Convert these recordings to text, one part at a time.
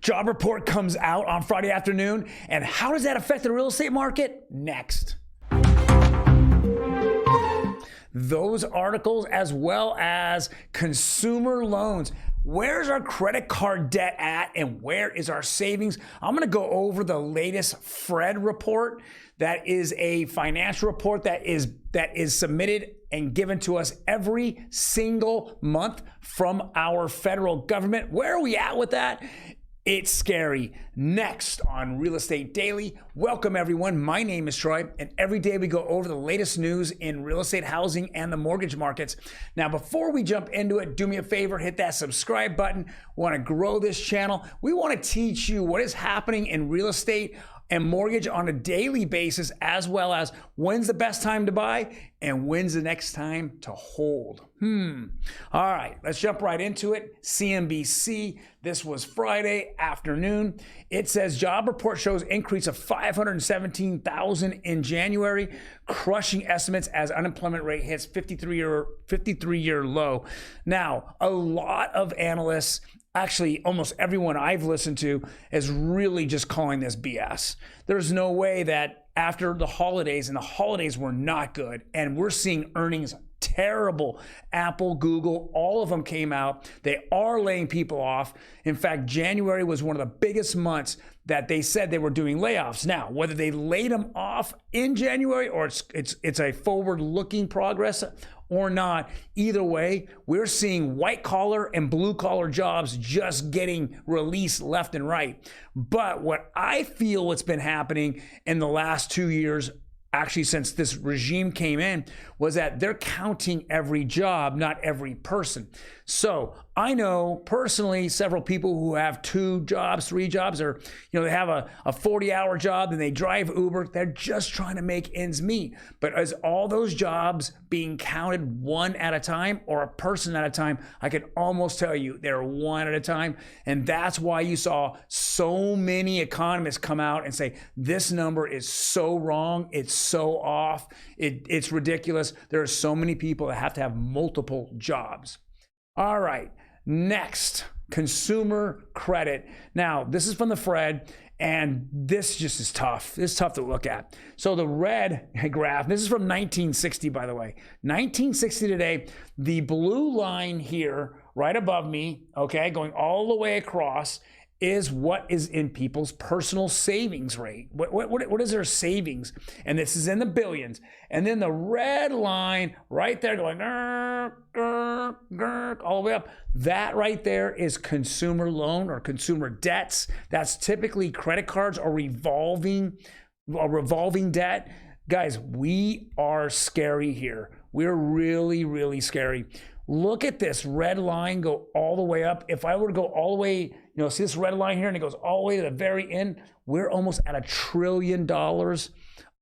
job report comes out on Friday afternoon, and how does that affect the real estate market? Next. Those articles, as well as consumer loans. Where's our credit card debt at, and where is our savings? I'm going to go over the latest Fred report. That is a financial report that is submitted and given to us every single month from our federal government. Where are we at with that? It's scary. Next on Real Estate Daily. Welcome everyone. My name is Troy, and every day we go over the latest news in real estate, housing, and the mortgage markets. Now, before we jump into it, do me a favor, hit that subscribe button. We want to grow this channel. We want to teach you what is happening in real estate and mortgage on a daily basis, as well as when's the best time to buy and when's the next time to hold. All right, let's jump right into it. CNBC, this was Friday afternoon. It says job report shows increase of 517,000 in January, crushing estimates as unemployment rate hits 53-year low. Now, a lot of analysts, actually, almost everyone I've listened to is really just calling this BS. There's no way that after the holidays, and the holidays were not good, and we're seeing earnings terrible. Apple, Google, all of them came out. They are laying people off. In fact, January was one of the biggest months that they said they were doing layoffs. Now, whether they laid them off in January or it's a forward-looking progress or not, either way, we're seeing white collar and blue collar jobs just getting released left and right. But what I feel what's been happening in the last 2 years, actually since this regime came in, was that they're counting every job, not every person. So I know personally several people who have 2 jobs, 3 jobs, or they have a 40-hour job and they drive Uber. They're just trying to make ends meet. But is all those jobs being counted one at a time or a person at a time? I can almost tell you they're one at a time. And that's why you saw so many economists come out and say, this number is so wrong. It's so off. It's ridiculous. There are so many people that have to have multiple jobs. All right, next, consumer credit. Now, this is from the Fred, and this just is tough. This is tough to look at. So the red graph, this is from 1960, by the way. 1960 today, the blue line here, right above me, okay, going all the way across, is what is in people's personal savings rate. What is their savings? And this is in the billions. And then the red line right there going all the way up, that right there is consumer loan or consumer debts. That's typically credit cards or revolving debt. Guys, we are scary here. We're really, really scary. Look at this red line go all the way up. If I were to go all the way, see this red line here, and it goes all the way to the very end, we're almost at $1 trillion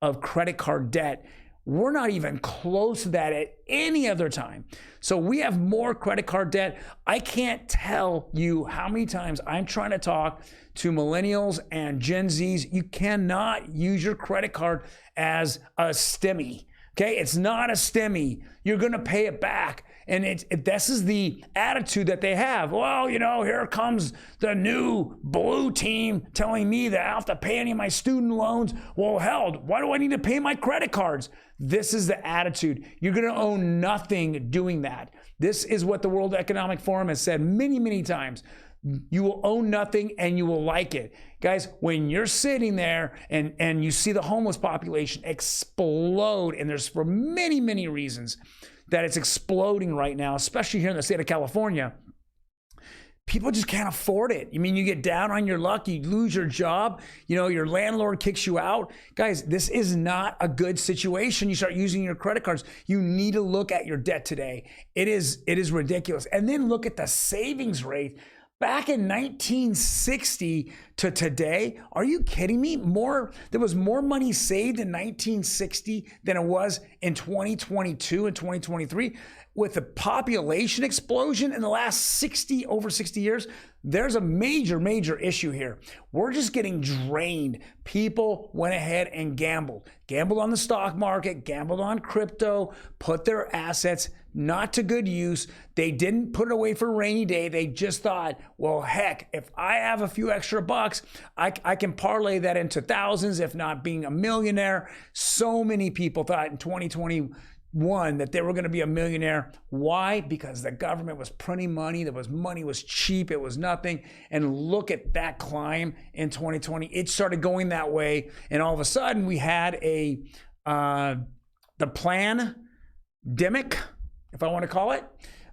of credit card debt. We're not even close to that at any other time. So we have more credit card debt. I can't tell you how many times I'm trying to talk to millennials and Gen Zs. You cannot use your credit card as a STEMI. Okay, it's not a STEMI. You're gonna pay it back. And this is the attitude that they have. Well, here comes the new blue team telling me that I have to pay any of my student loans. Well, hell, why do I need to pay my credit cards? This is the attitude. You're going to own nothing doing that. This is what the World Economic Forum has said many, many times. You will own nothing and you will like it. Guys, when you're sitting there and you see the homeless population explode, and there's for many, many reasons that it's exploding right now, especially here in the state of California, people just can't afford it. I mean, you get down on your luck, you lose your job, your landlord kicks you out. Guys, this is not a good situation. You start using your credit cards. You need to look at your debt today. It is ridiculous. And then look at the savings rate. Back in 1960 to today, are you kidding me? There was more money saved in 1960 than it was in 2022 and 2023. With the population explosion in the last over 60 years, there's a major, major issue here. We're just getting drained. People went ahead and gambled on the stock market, gambled on crypto, put their assets not to good use. They didn't put it away for a rainy day. They just thought, well, heck, if I have a few extra bucks, I can parlay that into thousands, if not being a millionaire. So many people thought in 2021 that they were going to be a millionaire. Why? Because the government was printing money. Money was cheap. It was nothing. And look at that climb in 2020. It started going that way. And all of a sudden we had the pandemic, if I want to call it,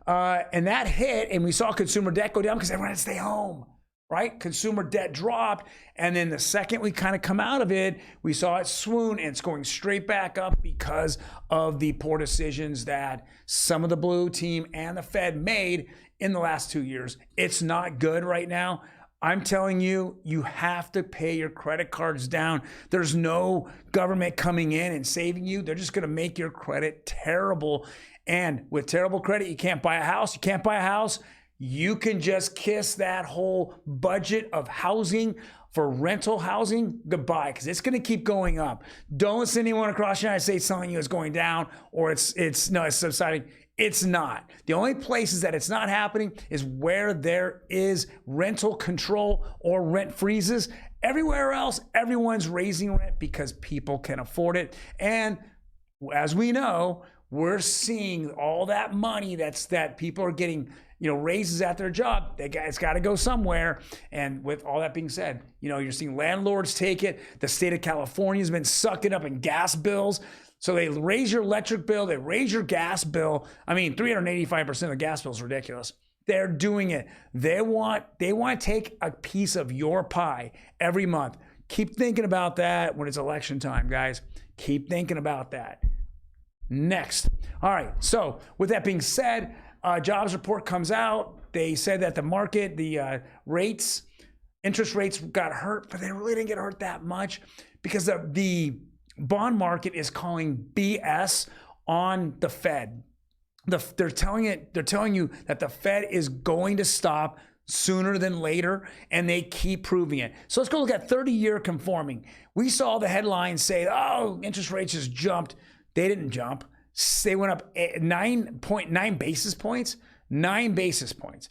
and that hit, and we saw consumer debt go down because everyone had to stay home, right? Consumer debt dropped, and then the second we kind of come out of it, we saw it swoon, and it's going straight back up because of the poor decisions that some of the blue team and the Fed made in the last 2 years. It's not good right now. I'm telling you, you have to pay your credit cards down. There's no government coming in and saving you. They're just going to make your credit terrible. And with terrible credit, you can't buy a house. You can't buy a house. You can just kiss that whole budget of housing for rental housing goodbye, because it's going to keep going up. Don't listen to anyone across the United States telling you it's going down or it's subsiding. It's not. The only places that it's not happening is where there is rental control or rent freezes. Everywhere else, everyone's raising rent because people can afford it. And as we know, we're seeing all that money that people are getting, raises at their job. It's got to go somewhere. And with all that being said, you're seeing landlords take it. The state of California has been sucking up in gas bills. So they raise your electric bill, they raise your gas bill. I mean, 385% of the gas bill is ridiculous. They're doing it. They want to take a piece of your pie every month. Keep thinking about that when it's election time, guys. Keep thinking about that. Next. All right. So with that being said, jobs report comes out. They said that the market, the interest rates got hurt, but they really didn't get hurt that much because the bond market is calling BS on the Fed. They're telling you that the Fed is going to stop sooner than later, and they keep proving it. So let's go look at 30-year conforming. We saw the headlines say, oh, interest rates just jumped. They didn't jump. They went up 9.9 basis points. 9 basis points.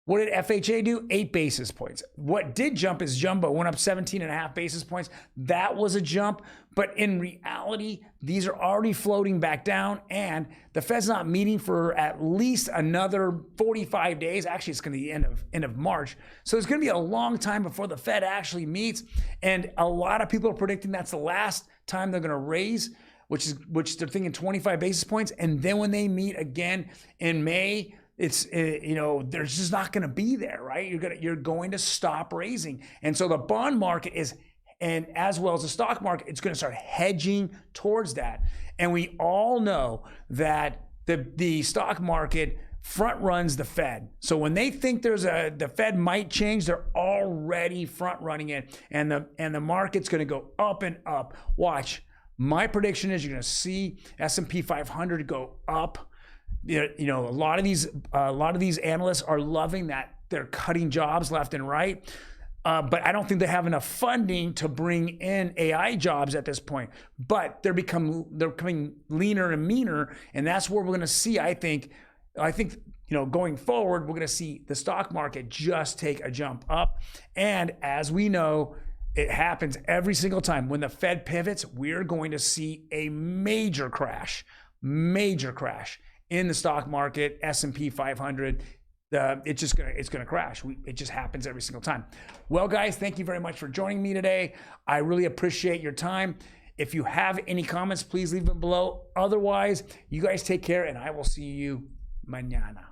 What did FHA do? 8 basis points. What did jump is jumbo, went up 17.5 basis points. That was a jump. But in reality, these are already floating back down, and the Fed's not meeting for at least another 45 days. Actually, it's going to be the end of March. So it's going to be a long time before the Fed actually meets. And a lot of people are predicting that's the last time they're going to raise, which they're thinking 25 basis points. And then when they meet again in May, it's there's just not going to be there, right? You're going to stop raising, and so the bond market is, and as well as the stock market, it's going to start hedging towards that. And we all know that the stock market front runs the Fed. So when they think the Fed might change, they're already front running it, and the market's going to go up and up. Watch. My prediction is you're going to see S&P 500 go up. A lot of these analysts are loving that they're cutting jobs left and right, but I don't think they have enough funding to bring in AI jobs at this point. But they're becoming leaner and meaner, and that's where we're going to see. I think going forward, we're going to see the stock market just take a jump up, and as we know, it happens every single time when the Fed pivots. We're going to see a major crash in the stock market, S&P 500. It's going to crash. It just happens every single time. Well, guys, thank you very much for joining me today. I really appreciate your time. If you have any comments, please leave them below. Otherwise, you guys take care, and I will see you mañana.